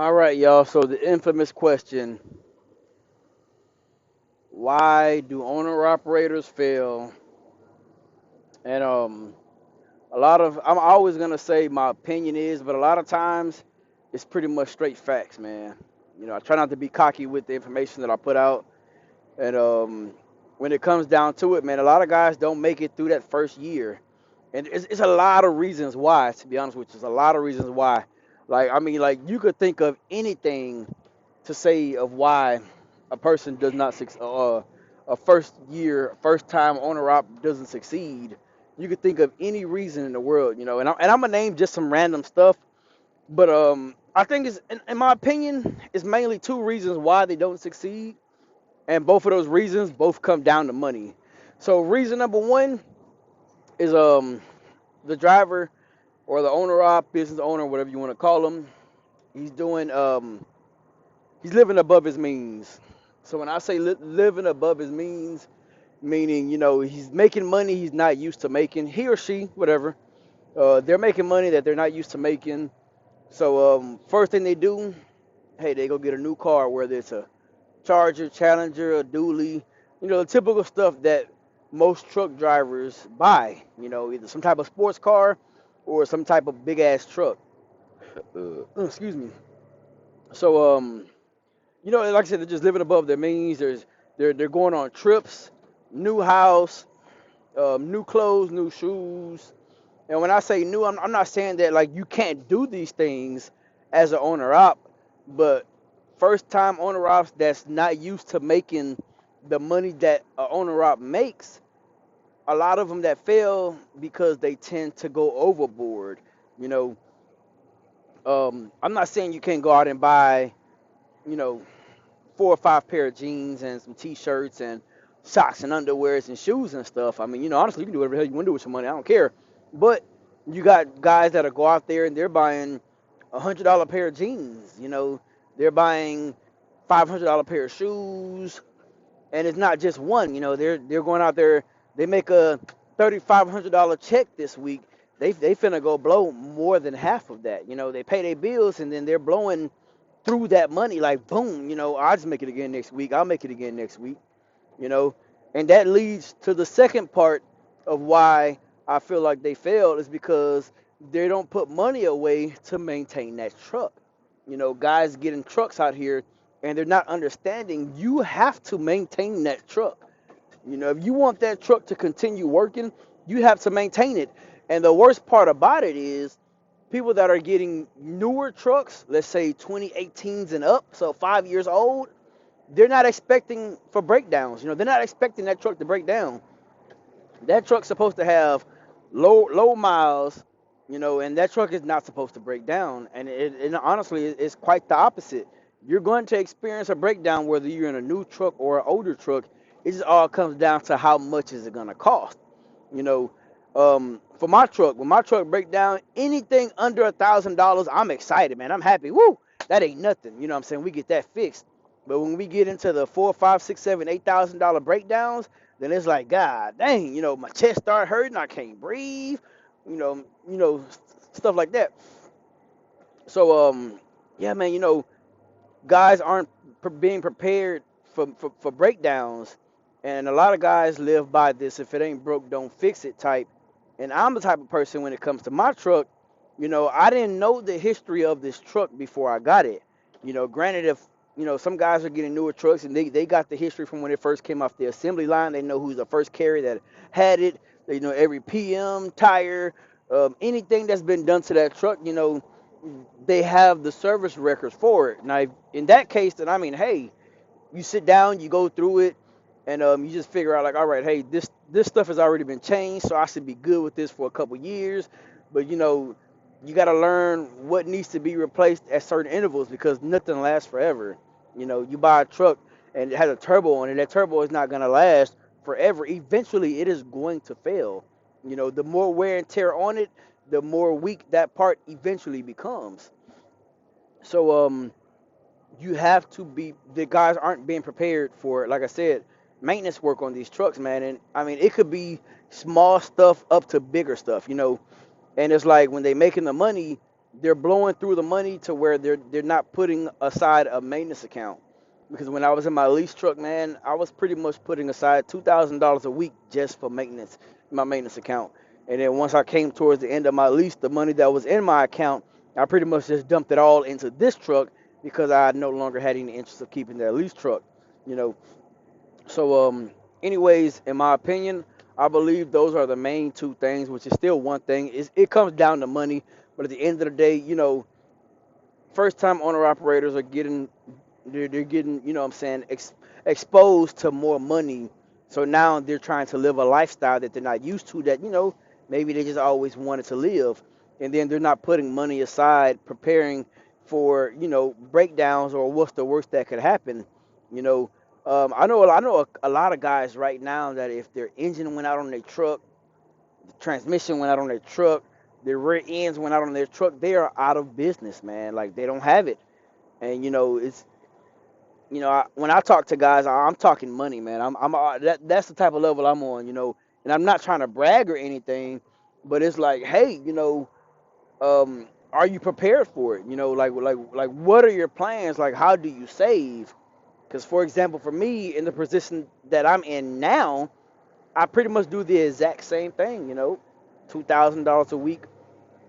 All right, y'all. So the infamous question: why do owner operators fail? And a lot of I'm always gonna say my opinion is, but a lot of times it's pretty much straight facts, man. I try not to be cocky with the information that I put out, and when it comes down to it, man, a lot of guys don't make it through that first year, and it's a lot of reasons why. To be honest with you, there's a lot of reasons why. Like you could think of anything to say of why a person does not a first year, first time owner op doesn't succeed. You could think of any reason in the world, and I'm gonna name just some random stuff, but I think in my opinion, it's mainly two reasons why they don't succeed, and both of those reasons both come down to money. So reason number one is the driver or the owner op, business owner, whatever you want to call him, he's doing he's living above his means. So when I say living above his means, meaning he's making money he's not used to making. He or she, whatever, they're making money that they're not used to making. So first thing they do, hey, they go get a new car, whether it's a Charger, Challenger, a Dually, the typical stuff that most truck drivers buy. Either some type of sports car or some type of big ass truck. Excuse me. So like I said, they're just living above their means. They're going on trips, new house, new clothes, new shoes. And when I say new, I'm not saying that like you can't do these things as an owner op, but first time owner ops that's not used to making the money that an owner op makes, a lot of them that fail because they tend to go overboard. You know, I'm not saying you can't go out and buy, you know, 4 or 5 pair of jeans and some t-shirts and socks and underwears and shoes and stuff. I mean, honestly, you can do whatever the hell you want to do with your money. I don't care. But you got guys that'll go out there and they're buying $100 pair of jeans. They're buying $500 pair of shoes, and it's not just one. They're going out there. They make a $3,500 check this week. They finna go blow more than half of that. They pay their bills and then they're blowing through that money like boom. I'll just make it again next week. I'll make it again next week. You know, and that leads to the second part of why I feel like they failed is because they don't put money away to maintain that truck. Guys getting trucks out here and they're not understanding you have to maintain that truck. If you want that truck to continue working, you have to maintain it. And the worst part about it is people that are getting newer trucks, let's say 2018s and up, so 5 years old, they're not expecting for breakdowns. They're not expecting that truck to break down. That truck's supposed to have low miles, and that truck is not supposed to break down. And honestly, it's quite the opposite. You're going to experience a breakdown whether you're in a new truck or an older truck. It just all comes down to how much is it going to cost. You know, for my truck, when my truck break down, anything under $1,000, I'm excited, man. I'm happy. Woo! That ain't nothing. You know what I'm saying? We get that fixed. But when we get into the 4, 5, 6, 7, $8,000 breakdowns, then it's like, God dang, my chest start hurting, I can't breathe, stuff like that. So yeah, man, guys aren't being prepared for breakdowns, and a lot of guys live by this: if it ain't broke, don't fix it type. And I'm the type of person when it comes to my truck, I didn't know the history of this truck before I got it. Granted, if some guys are getting newer trucks and they got the history from when it first came off the assembly line. They know who's the first carrier that had it. They know every PM, tire, anything that's been done to that truck. They have the service records for it. Now, in that case, then I mean, hey, you sit down, you go through it, and you just figure out like, all right, hey, this stuff has already been changed, so I should be good with this for a couple years. But you got to learn what needs to be replaced at certain intervals because nothing lasts forever. You buy a truck and it has a turbo on it. That turbo is not going to last forever. Eventually, it is going to fail. The more wear and tear on it, the more weak that part eventually becomes. So, you have to be, the guys aren't being prepared for, like I said, maintenance work on these trucks, man. And I mean, it could be small stuff up to bigger stuff. And it's like when they making the money, they're blowing through the money to where they're not putting aside a maintenance account. Because when I was in my lease truck, man, I was pretty much putting aside $2,000 a week just for maintenance, my maintenance account. And then once I came towards the end of my lease, the money that was in my account, I pretty much just dumped it all into this truck because I no longer had any interest of keeping that lease truck, you know. So, anyways, in my opinion, I believe those are the main two things, which is still one thing. It comes down to money, but at the end of the day, first time owner operators are getting they're getting, you know what I'm saying, exposed to more money. So now they're trying to live a lifestyle that they're not used to, that, maybe they just always wanted to live. And then they're not putting money aside, preparing for, breakdowns or what's the worst that could happen. You know, I know a lot of guys right now that if their engine went out on their truck, the transmission went out on their truck, their rear ends went out on their truck, they are out of business, man. Like, they don't have it. And it's when I talk to guys, I'm talking money, man. That's the type of level I'm on, and I'm not trying to brag or anything, but it's like, hey, are you prepared for it? Like what are your plans? Like, how do you save? Because, for example, for me, in the position that I'm in now, I pretty much do the exact same thing, $2,000 a week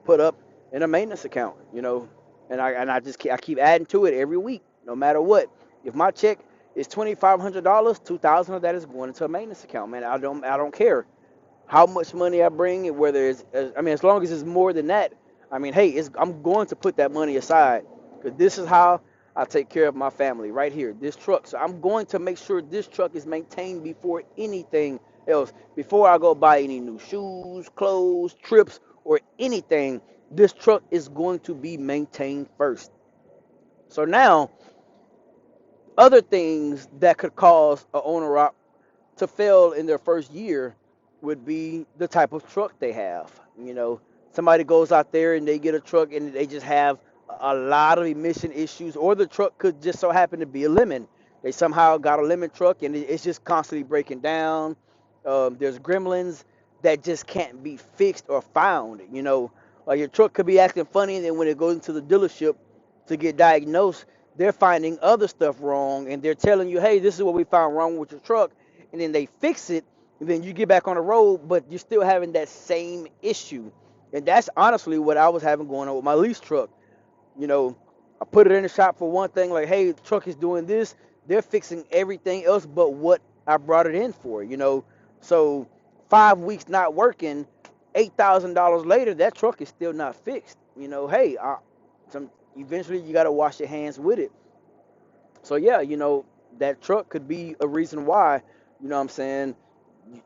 put up in a maintenance account, and I just I keep adding to it every week, no matter what. If my check is $2,500, 2,000 of that is going into a maintenance account, man. I don't care how much money I bring, whether as long as it's more than that. I mean, hey, I'm going to put that money aside because this is how I take care of my family right here. This truck, so I'm going to make sure this truck is maintained before anything else. Before I go buy any new shoes, clothes, trips, or anything, this truck is going to be maintained first. So now, other things that could cause a owner op to fail in their first year would be the type of truck they have. Somebody goes out there and they get a truck and they just have a lot of emission issues, or the truck could just so happen to be a lemon. They somehow got a lemon truck and it's just constantly breaking down. There's gremlins that just can't be fixed or found. Like, your truck could be acting funny, and then when it goes into the dealership to get diagnosed, they're finding other stuff wrong, and they're telling you, hey, this is what we found wrong with your truck, and then they fix it, and then you get back on the road, but you're still having that same issue. And that's honestly what I was having going on with my lease truck. I put it in the shop for one thing, like, hey, the truck is doing this. They're fixing everything else but what I brought it in for. So 5 weeks not working, $8,000 later, that truck is still not fixed. Hey, eventually you got to wash your hands with it. So yeah, that truck could be a reason why, what I'm saying,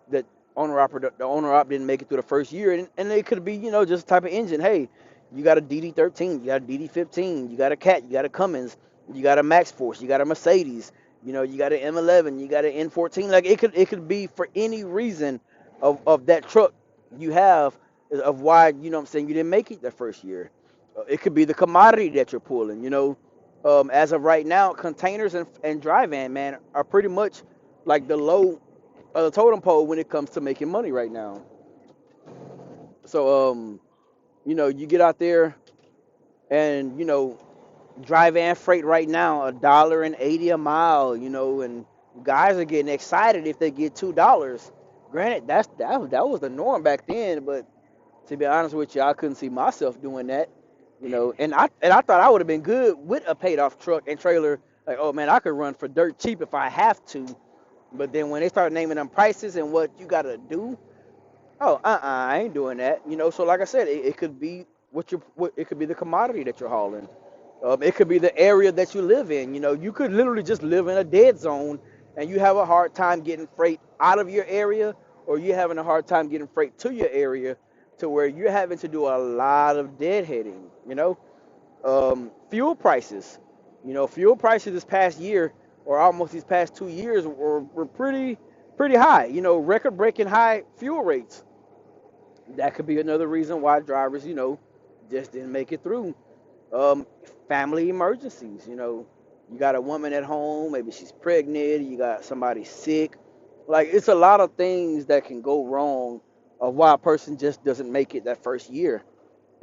that the owner op didn't make it through the first year, and it could be, just a type of engine. Hey, you got a DD13, you got a DD15, you got a Cat, you got a Cummins, you got a Max Force, you got a Mercedes, you got an M11, you got an N14. Like, it could be for any reason of that truck you have, of why, what I'm saying, you didn't make it that first year. It could be the commodity that you're pulling. As of right now, containers and dry van, man, are pretty much like the low the totem pole when it comes to making money right now. So, you get out there and, dry van freight right now, $1.80 a mile, and guys are getting excited if they get $2. Granted, that was the norm back then, but to be honest with you, I couldn't see myself doing that. And I thought I would have been good with a paid off truck and trailer. Like, oh man, I could run for dirt cheap if I have to. But then when they start naming them prices and what you gotta do, oh, I ain't doing that. So like I said, it could be it could be the commodity that you're hauling. It could be the area that you live in. You could literally just live in a dead zone, and you have a hard time getting freight out of your area, or you're having a hard time getting freight to your area, to where you're having to do a lot of deadheading. Fuel prices. Fuel prices this past year, or almost these past 2 years, were pretty high. Record breaking high fuel rates. That could be another reason why drivers, just didn't make it through. Um, Family emergencies. You got a woman at home, maybe she's pregnant, you got somebody sick. Like, it's a lot of things that can go wrong of why a person just doesn't make it that first year.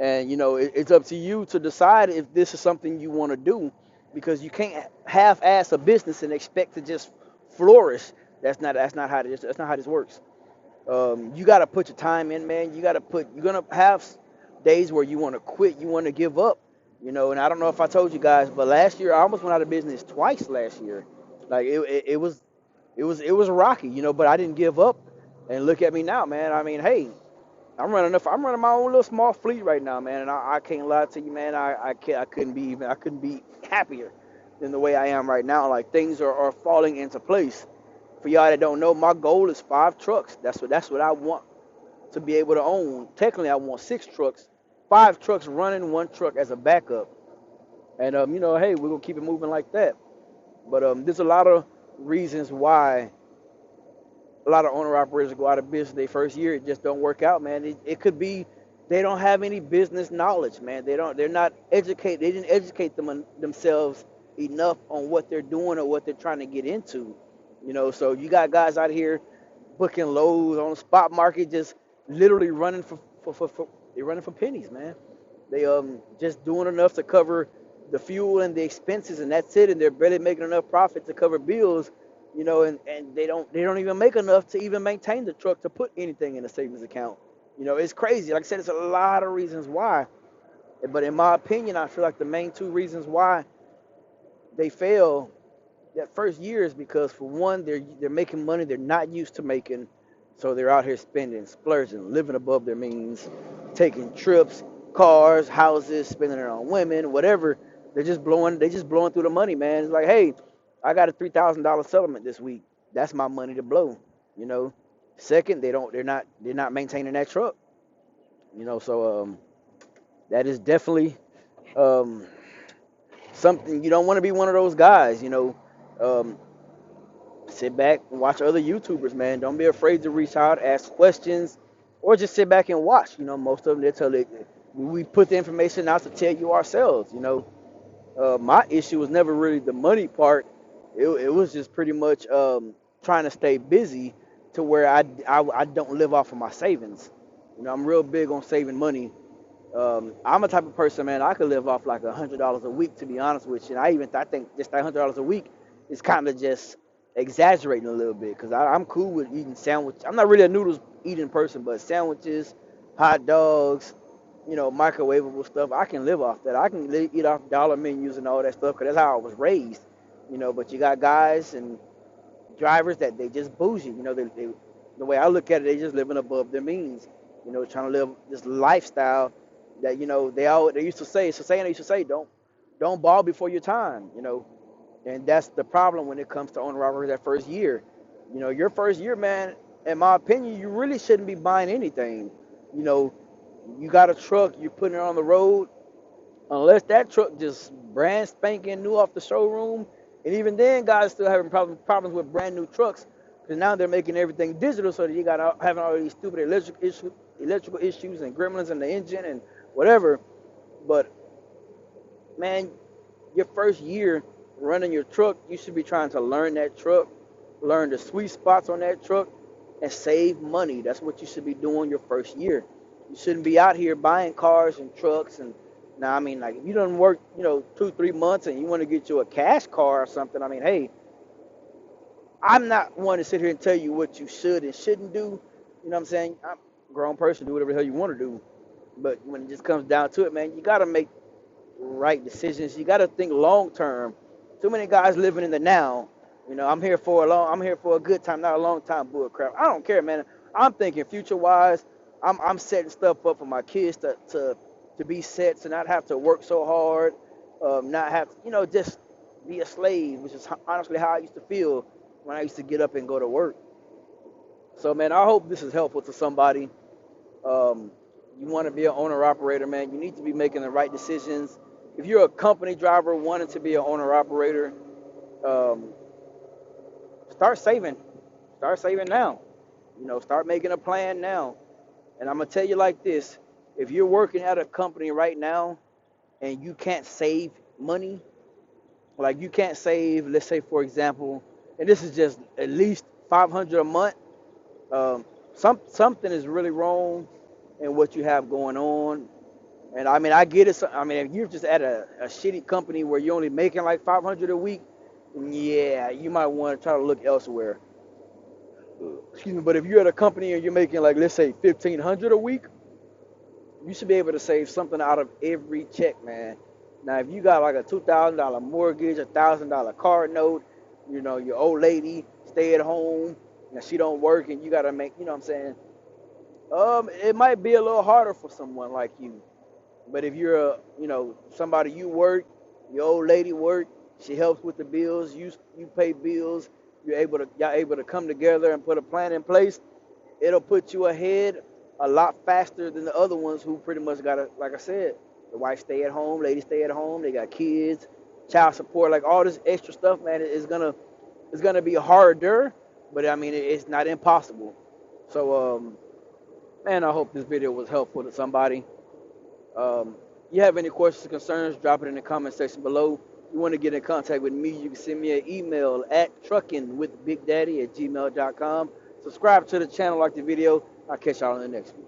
And it's up to you to decide if this is something you want to do, because you can't half-ass a business and expect to just flourish. That's not how this works. You got to put your time in, man. You're gonna have days where you want to quit, you want to give up, And I don't know if I told you guys, but last year I almost went out of business twice last year. Like it was rocky, but I didn't give up. And look at me now, man. I mean, hey, I'm running my own little small fleet right now, man. And I can't lie to you, man. I couldn't be happier than the way I am right now. Like things are falling into place. For y'all that don't know, my goal is 5 trucks. That's what I want to be able to own. Technically, I want 6 trucks, 5 trucks running, 1 truck as a backup. And hey, we're gonna keep it moving like that. But there's a lot of reasons why a lot of owner operators go out of business their first year. It just don't work out, man. It could be they don't have any business knowledge, man. They're not educated. They didn't educate themselves enough on what they're doing or what they're trying to get into. So you got guys out here booking loads on the spot market, just literally running for they're running for pennies, man. They just doing enough to cover the fuel and the expenses, and that's it. And they're barely making enough profit to cover bills, and they don't even make enough to even maintain the truck to put anything in a savings account. It's crazy. Like I said, it's a lot of reasons why, but in my opinion, I feel like the main 2 reasons why they fail that first year is because, for one, they're making money they're not used to making, so they're out here spending, splurging, living above their means, taking trips, cars, houses, spending it on women, whatever. They just blowing through the money, man. It's like, hey, I got a $3,000 settlement this week. That's my money to blow. You know. Second, they're not maintaining that truck. So that is definitely um, something. You don't want to be one of those guys. Um, sit back and watch other YouTubers, man. Don't be afraid to reach out, ask questions, or just sit back and watch. Most of them they tell it. We put the information out to tell you ourselves. My issue was never really the money part. It was just pretty much trying to stay busy to where I don't live off of my savings. I'm real big on saving money. I'm a type of person, man. I could live off like $100 a week, to be honest with you. And I think just that $100 a week is kind of just exaggerating a little bit, because I'm cool with eating sandwiches. I'm not really a noodles eating person, but sandwiches, hot dogs, microwavable stuff, I can live off that. I can eat off dollar menus and all that stuff, because that's how I was raised. But you got guys and drivers that they just bougie. The way I look at it, they just living above their means. Trying to live this lifestyle that they used to say. It's a saying they used to say, don't ball before your time. And that's the problem when it comes to owner operators that first year. Your first year, man, in my opinion, you really shouldn't be buying anything. You got a truck, you're putting it on the road, unless that truck just brand spanking new off the showroom. And even then, guys still having problems with brand new trucks, because now they're making everything digital, so that you got having all these stupid electrical issues and gremlins in the engine and whatever. But man, your first year running your truck, you should be trying to learn that truck, learn the sweet spots on that truck, and save money. That's what you should be doing your first year. You shouldn't be out here buying cars and trucks. And now, I mean, like, if you don't work, 2, 3 months and you want to get you a cash car or something, I mean, hey, I'm not one to sit here and tell you what you should and shouldn't do. You know what I'm saying? I'm a grown person, do whatever the hell you want to do. But when it just comes down to it, man, you got to make right decisions. You got to think long term. Too many guys living in the now. I'm here for a good time, not a long time. Bull crap. I don't care, man. I'm thinking future wise. I'm setting stuff up for my kids to be set, to not have to work so hard, not have just be a slave, which is honestly how I used to feel when I used to get up and go to work. So, man, I hope this is helpful to somebody. You want to be an owner operator, man. You need to be making the right decisions. If you're a company driver wanting to be an owner operator, um, start saving. Start saving now. Start making a plan now. And I'm gonna tell you like this: if you're working at a company right now and you can't save money, like you can't save, let's say for example, and this is just at least 500 a month, something is really wrong in what you have going on. And I mean, I get it. I mean, if you're just at a shitty company where you're only making like 500 a week, yeah, you might want to try to look elsewhere. Excuse me. But if you're at a company and you're making like, let's say 1,500 a week, you should be able to save something out of every check, man. Now, if you got like a $2,000 mortgage, $1,000 car note, you know, your old lady stay at home, and she don't work, and you gotta make, you know what I'm saying? It might be a little harder for someone like you. But if you're you know, somebody you work, your old lady work, she helps with the bills, you pay bills, y'all able to come together and put a plan in place, it'll put you ahead a lot faster than the other ones who pretty much got to, like I said, the wife stay at home, lady stay at home, they got kids, child support, like all this extra stuff, man, it's gonna be harder, but I mean it's not impossible. So man, I hope this video was helpful to somebody. You have any questions or concerns, drop it in the comment section below. If you want to get in contact with me, you can send me an email at truckingwithbigdaddy@gmail.com. Subscribe to the channel, like the video. I'll catch y'all in the next one.